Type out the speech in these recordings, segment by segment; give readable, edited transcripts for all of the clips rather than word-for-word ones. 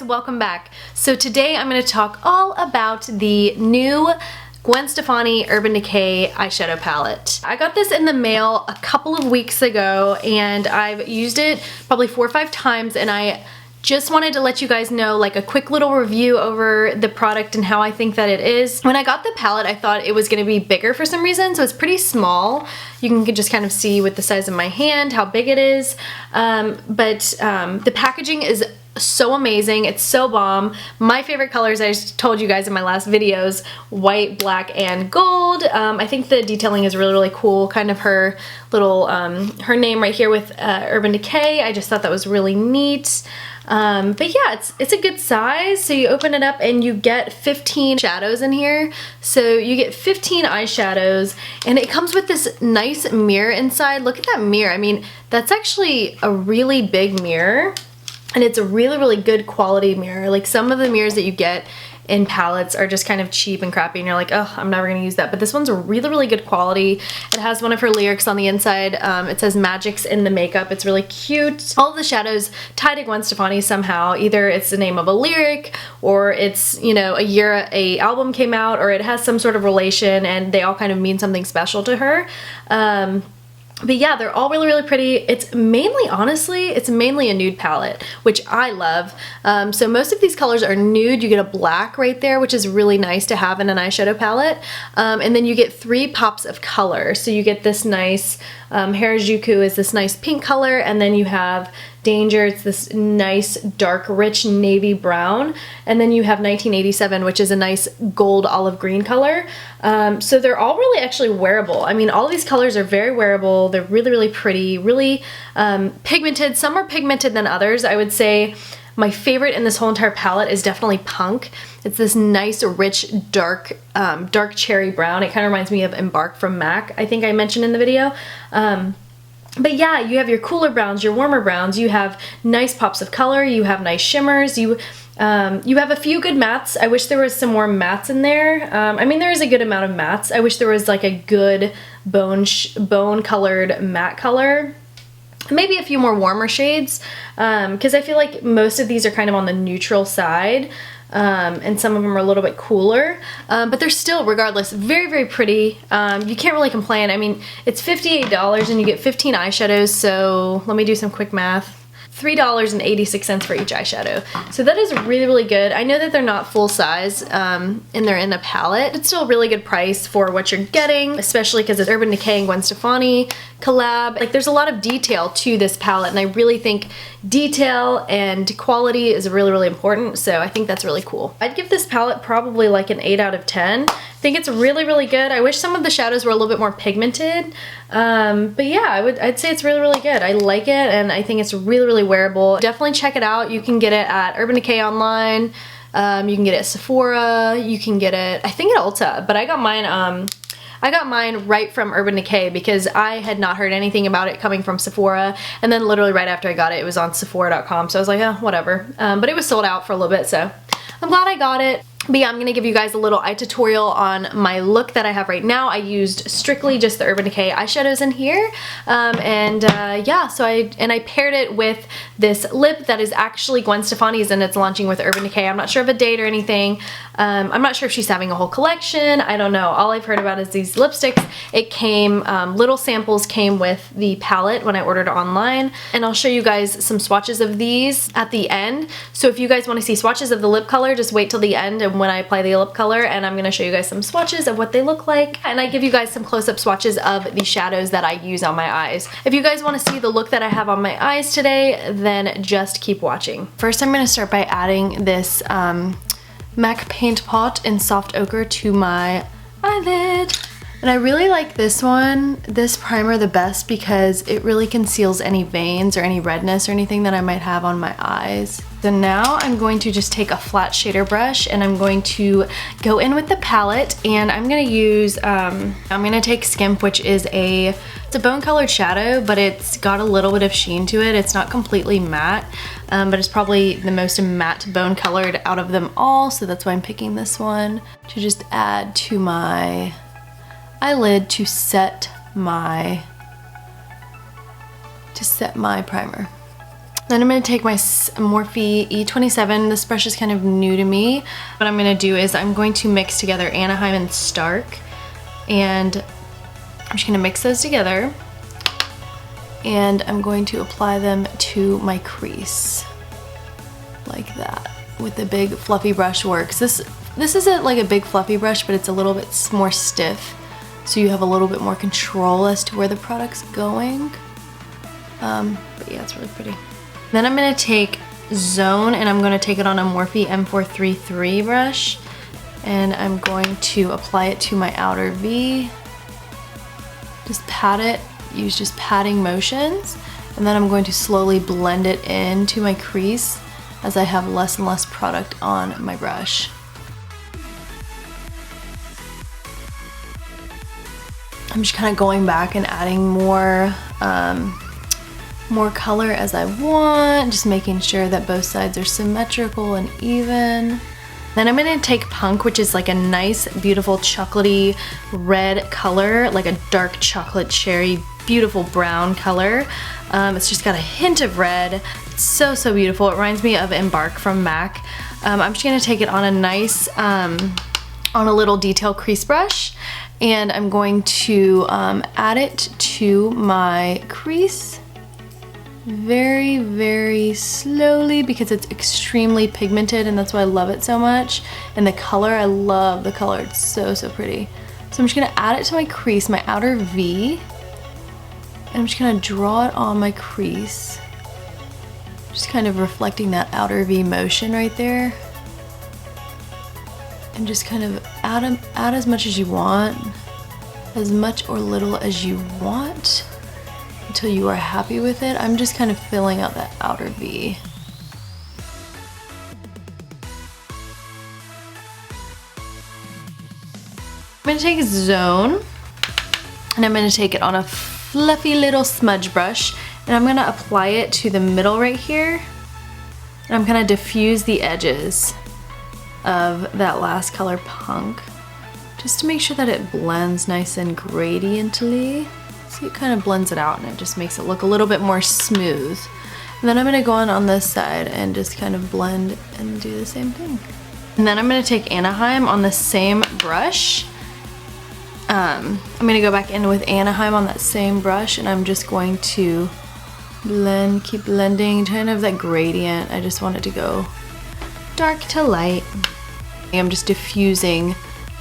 welcome back. So today I'm going to talk all about the new Gwen Stefani Urban Decay eyeshadow palette. I got this in the mail a couple of weeks ago and I've used it probably 4 or 5 times, and I just wanted to let you guys know, like, a quick little review over the product and how I think that it is. When I got the palette, I thought it was going to be bigger for some reason, so it's pretty small. You can just kind of see with the size of my hand how big it is, the packaging is so amazing. It's so bomb. My favorite colors, I just told you guys in my last videos, white, black, and gold. I think the detailing is really, really cool. Kind of her little, her name right here with Urban Decay. I just thought that was really neat. But yeah, it's a good size. So you open it up and you get 15 shadows in here. So you get 15 eyeshadows, and it comes with this nice mirror inside. Look at that mirror. I mean, that's actually a really big mirror. And it's a really, really good quality mirror. Like, some of the mirrors that you get in palettes are just kind of cheap and crappy, and you're like, oh, I'm never gonna use that. But this one's a really, really good quality. It has one of her lyrics on the inside. It says "Magic's in the makeup." It's really cute. All of the shadows tie to Gwen Stefani somehow. Either it's the name of a lyric, or it's, you know, a year a album came out, or it has some sort of relation, and they all kind of mean something special to her. But yeah, they're all really, really pretty. It's mainly, honestly, it's mainly a nude palette, which I love. So most of these colors are nude. You get a black right there, which is really nice to have in an eyeshadow palette. And then you get 3 pops of color. So you get this nice, Harajuku is this nice pink color, and then you have Danger, it's this nice dark rich navy brown, and then you have 1987, which is a nice gold olive green color. So they're all really actually wearable. I mean, all these colors are very wearable. They're really, really pretty, really pigmented. Some are pigmented than others. I would say my favorite in this whole entire palette is definitely Punk. It's this nice rich dark cherry brown. It kind of reminds me of Embark from MAC, I think I mentioned in the video. But yeah, you have your cooler browns, your warmer browns, you have nice pops of color, you have nice shimmers, you have a few good mattes. I wish there was some more mattes in there. I mean, there is a good amount of mattes. I wish there was like a good bone colored matte color. Maybe a few more warmer shades, because I feel like most of these are kind of on the neutral side. And some of them are a little bit cooler, but they're still, regardless, very, very pretty. You can't really complain. I mean, it's $58 and you get 15 eyeshadows, so let me do some quick math. $3.86 for each eyeshadow. So that is really, really good. I know that they're not full size and they're in a palette. It's still a really good price for what you're getting, especially because it's Urban Decay and Gwen Stefani collab. Like, there's a lot of detail to this palette, and I really think detail and quality is really, really important, so I think that's really cool. I'd give this palette probably like an 8 out of 10. I think it's really, really good. I wish some of the shadows were a little bit more pigmented, but yeah, I'd say it's really, really good. I like it, and I think it's really, really wearable. Definitely check it out. You can get it at Urban Decay online. You can get it at Sephora. You can get it, I think, at Ulta, but I got mine right from Urban Decay because I had not heard anything about it coming from Sephora, and then literally right after I got it, it was on Sephora.com, so I was like, oh, whatever. But it was sold out for a little bit, so I'm glad I got it. But yeah, I'm going to give you guys a little eye tutorial on my look that I have right now. I used strictly just the Urban Decay eyeshadows in here. Yeah, so I paired it with this lip that is actually Gwen Stefani's, and it's launching with Urban Decay. I'm not sure of a date or anything. I'm not sure if she's having a whole collection. I don't know. All I've heard about is these lipsticks. It came, little samples came with the palette when I ordered online. And I'll show you guys some swatches of these at the end. So if you guys want to see swatches of the lip color, just wait till the end and when I apply the lip color, and I'm going to show you guys some swatches of what they look like, and I give you guys some close-up swatches of the shadows that I use on my eyes. If you guys want to see the look that I have on my eyes today, then just keep watching. First, I'm going to start by adding this MAC Paint Pot in Soft Ochre to my eyelid. And I really like this primer the best because it really conceals any veins or any redness or anything that I might have on my eyes. So now I'm going to just take a flat shader brush and I'm going to go in with the palette, and I'm going to use, I'm going to take Skimp, which is it's a bone colored shadow, but it's got a little bit of sheen to it. It's not completely matte, but it's probably the most matte bone colored out of them all, so that's why I'm picking this one to just add to my eyelid to set my primer. Then I'm going to take my Morphe E27. This brush is kind of new to me. What I'm going to do is I'm going to mix together Anaheim and Stark. And I'm just going to mix those together. And I'm going to apply them to my crease. Like that. With the big fluffy brush works. This isn't like a big fluffy brush, but it's a little bit more stiff. So you have a little bit more control as to where the product's going. But yeah, it's really pretty. Then I'm going to take Zone and I'm going to take it on a Morphe M433 brush and I'm going to apply it to my outer V. Just pat it, use just patting motions, and then I'm going to slowly blend it into my crease as I have less and less product on my brush. I'm just kind of going back and adding more color as I want, just making sure that both sides are symmetrical and even. Then I'm going to take Punk, which is like a nice, beautiful, chocolatey red color, like a dark chocolate cherry, beautiful brown color. It's just got a hint of red. It's so, so beautiful. It reminds me of Embark from MAC. I'm just going to take it on a nice, on a little detail crease brush, and I'm going to add it to my crease. Very, very slowly because it's extremely pigmented and that's why I love it so much. And the color, I love the color. It's so, so pretty. So I'm just gonna add it to my crease, my outer V. And I'm just gonna draw it on my crease. Just kind of reflecting that outer V motion right there. And just kind of add as much as you want. As much or little as you want. Until you are happy with it. I'm just kind of filling out that outer V. I'm going to take Zone and I'm going to take it on a fluffy little smudge brush and I'm going to apply it to the middle right here. And I'm going to diffuse the edges of that last color, Punk, just to make sure that it blends nice and gradiently. See, it kind of blends it out and it just makes it look a little bit more smooth. And then I'm going to go on this side and just kind of blend and do the same thing. And then I'm going to take Anaheim on the same brush. I'm going to go back in with Anaheim on that same brush and I'm just going to blend, keep blending, kind of that gradient. I just want it to go dark to light. I'm just diffusing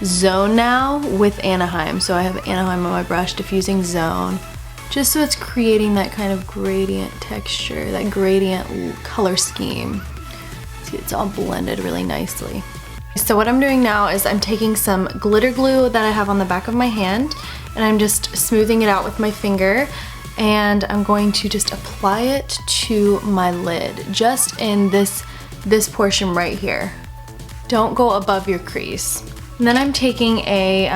Zone now with Anaheim. So I have Anaheim on my brush, diffusing Zone, just so it's creating that kind of gradient texture, that gradient color scheme. See, it's all blended really nicely. So what I'm doing now is I'm taking some glitter glue that I have on the back of my hand and I'm just smoothing it out with my finger and I'm going to just apply it to my lid, just in this portion right here. Don't go above your crease. And then I'm taking a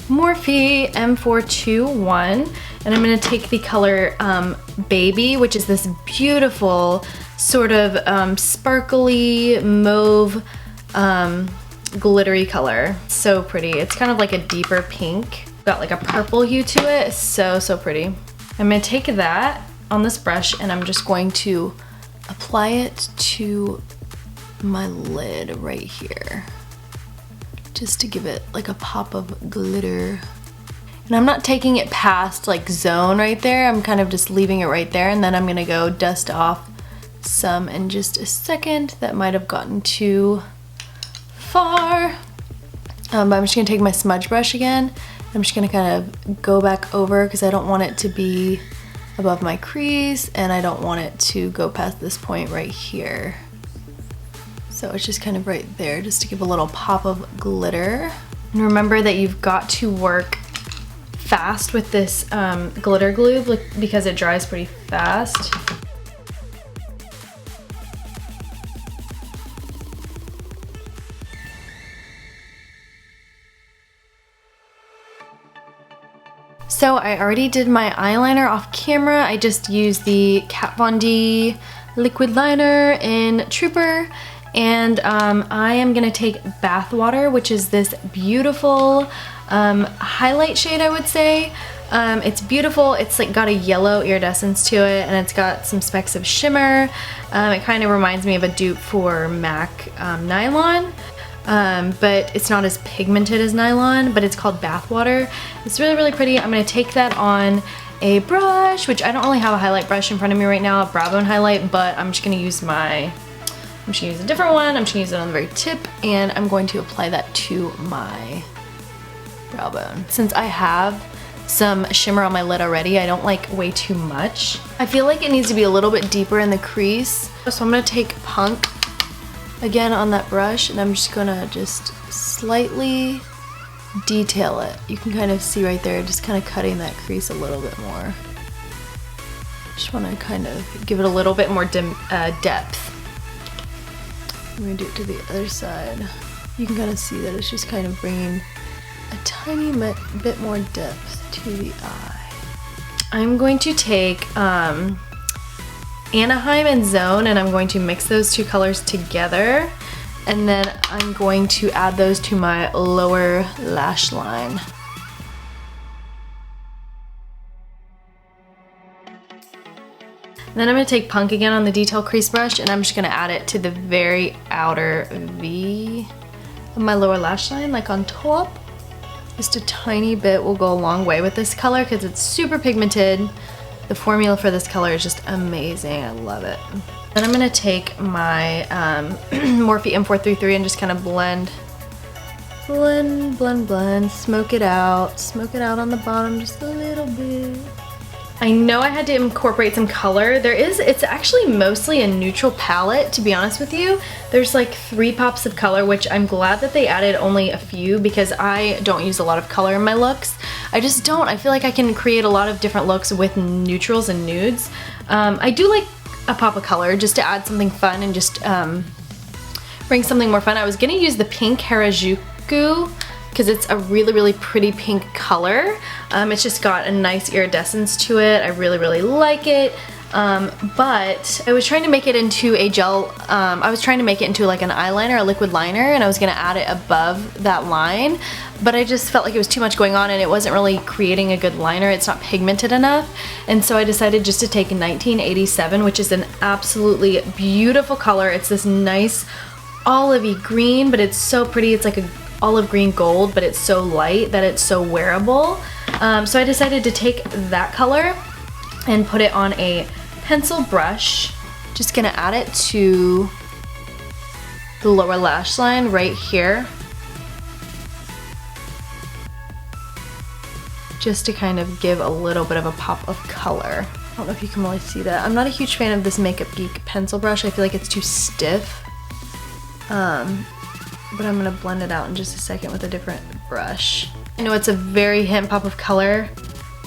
Morphe M421 and I'm going to take the color Baby, which is this beautiful sort of sparkly mauve glittery color. So pretty. It's kind of like a deeper pink. Got like a purple hue to it. So, so pretty. I'm going to take that on this brush and I'm just going to apply it to my lid right here, just to give it like a pop of glitter. And I'm not taking it past like Zone right there. I'm kind of just leaving it right there and then I'm gonna go dust off some in just a second. That might have gotten too far. But I'm just gonna take my smudge brush again. I'm just gonna kind of go back over because I don't want it to be above my crease and I don't want it to go past this point right here. So it's just kind of right there, just to give a little pop of glitter. And remember that you've got to work fast with this glitter glue because it dries pretty fast. So I already did my eyeliner off camera. I just used the Kat Von D liquid liner in Trooper. And I am gonna take Bath Water, which is this beautiful highlight shade, I would say. It's beautiful. It's like got a yellow iridescence to it, and it's got some specks of shimmer. It kind of reminds me of a dupe for MAC nylon, but it's not as pigmented as nylon, but it's called Bathwater. It's really, really pretty. I'm gonna take that on a brush, which I don't really have a highlight brush in front of me right now, a brow bone highlight, but I'm just gonna use a different one. I'm just gonna use it on the very tip, and I'm going to apply that to my brow bone. Since I have some shimmer on my lid already, I don't like way too much. I feel like it needs to be a little bit deeper in the crease. So I'm gonna take Punk again on that brush, and I'm just gonna slightly detail it. You can kind of see right there, just kind of cutting that crease a little bit more. Just wanna kind of give it a little bit more depth. I'm gonna do it to the other side. You can kind of see that it's just kind of bringing a tiny bit more depth to the eye. I'm going to take Anaheim and Zone, and I'm going to mix those two colors together, and then I'm going to add those to my lower lash line. Then I'm going to take Punk again on the detail crease brush, and I'm just going to add it to the very outer V of my lower lash line, like on top. Just a tiny bit will go a long way with this color because it's super pigmented. The formula for this color is just amazing. I love it. Then I'm going to take my Morphe M433 and just kind of blend, smoke it out on the bottom just a little bit. I know I had to incorporate some color. It's actually mostly a neutral palette, to be honest with you. There's like 3 pops of color, which I'm glad that they added only a few because I don't use a lot of color in my looks. I just don't. I feel like I can create a lot of different looks with neutrals and nudes. I do like a pop of color just to add something fun and just bring something more fun. I was gonna use the pink Harajuku because it's a really, really pretty pink color. It's just got a nice iridescence to it. I really, really like it. But I was trying to make it into a gel, I was trying to make it into like an eyeliner, a liquid liner, and I was gonna add it above that line, but I just felt like it was too much going on and it wasn't really creating a good liner. It's not pigmented enough. And so I decided just to take 1987, which is an absolutely beautiful color. It's this nice olivey green, but it's so pretty. It's like a olive green gold, but it's so light that it's so wearable. So I decided to take that color and put it on a pencil brush. Just gonna add it to the lower lash line right here, just to kind of give a little bit of a pop of color. I don't know if you can really see that. I'm not a huge fan of this Makeup Geek pencil brush. I feel like it's too stiff. But I'm gonna blend it out in just a second with a different brush. I know it's a very hint pop of color.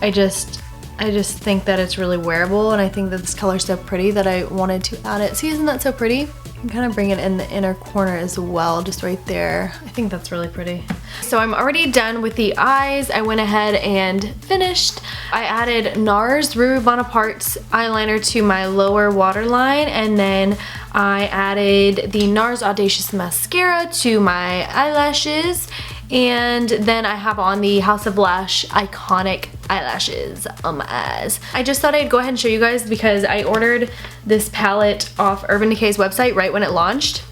I just think that it's really wearable, and I think that this color is so pretty that I wanted to add it. See, isn't that so pretty? You can kind of bring it in the inner corner as well, just right there. I think that's really pretty. So I'm already done with the eyes. I went ahead and finished. I added NARS Rue Bonaparte's eyeliner to my lower waterline, and then I added the NARS Audacious Mascara to my eyelashes, and then I have on the House of Lash Iconic eyelashes on my eyes. I just thought I'd go ahead and show you guys because I ordered this palette off Urban Decay's website right when it launched,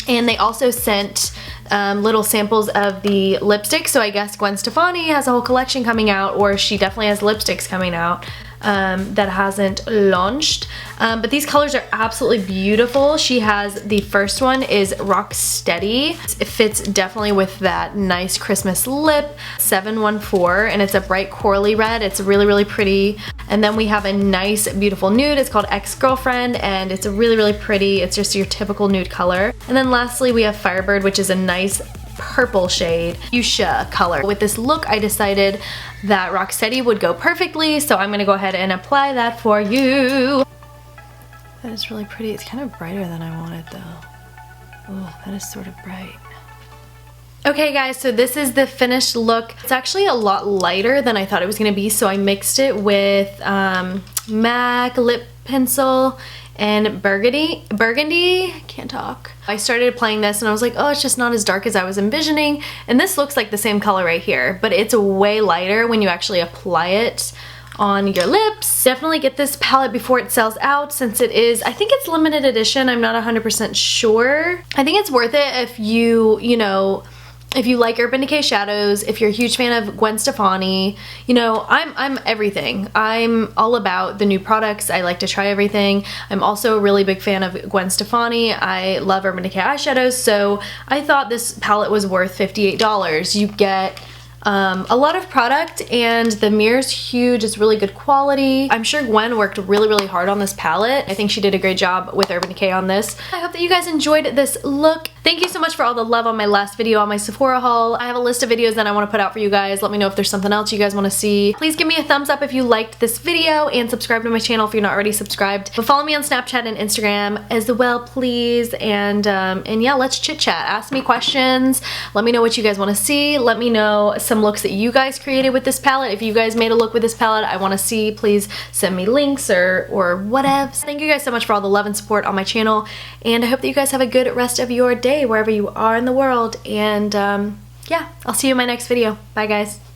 and they also sent little samples of the lipstick. So I guess Gwen Stefani has a whole collection coming out, or she definitely has lipsticks coming out that hasn't launched. But these colors are absolutely beautiful. She has, the first one is Rock Steady. It fits definitely with that nice Christmas lip, 714, and it's a bright corally red. It's really, really pretty. And then we have a nice, beautiful nude. It's called Ex-Girlfriend, and it's a really, really pretty. It's just your typical nude color. And then lastly, we have Firebird, which is a nice purple shade, fuchsia color. With this look, I decided that Rocksteady would go perfectly, so I'm gonna go ahead and apply that for you. That is really pretty. It's kind of brighter than I wanted though. Oh, that is sort of bright. Okay guys, so this is the finished look. It's actually a lot lighter than I thought it was gonna be, so I mixed it with MAC lip pencil in burgundy, can't talk. I started applying this and I was like, oh, it's just not as dark as I was envisioning. And this looks like the same color right here, but it's way lighter when you actually apply it on your lips. Definitely get this palette before it sells out, since it is, I think it's limited edition, I'm not 100% sure. I think it's worth it if you know, if you like Urban Decay shadows, if you're a huge fan of Gwen Stefani, you know, I'm everything. I'm all about the new products. I like to try everything. I'm also a really big fan of Gwen Stefani. I love Urban Decay eyeshadows, so I thought this palette was worth $58. You get a lot of product, and the mirror's huge. It's really good quality. I'm sure Gwen worked really hard on this palette. I think she did a great job with Urban Decay on this. I hope that you guys enjoyed this look. Thank you so much for all the love on my last video on my Sephora haul. I have a list of videos that I want to put out for you guys. Let me know if there's something else you guys want to see. Please give me a thumbs up if you liked this video, and subscribe to my channel if you're not already subscribed. But follow me on Snapchat and Instagram as well, please. And yeah, let's chit chat. Ask me questions. Let me know what you guys want to see. Let me know some looks that you guys created with this palette. If you guys made a look with this palette I want to see, please send me links or whatever. Thank you guys so much for all the love and support on my channel, and I hope that you guys have a good rest of your day wherever you are in the world. And yeah, I'll see you in my next video. Bye guys.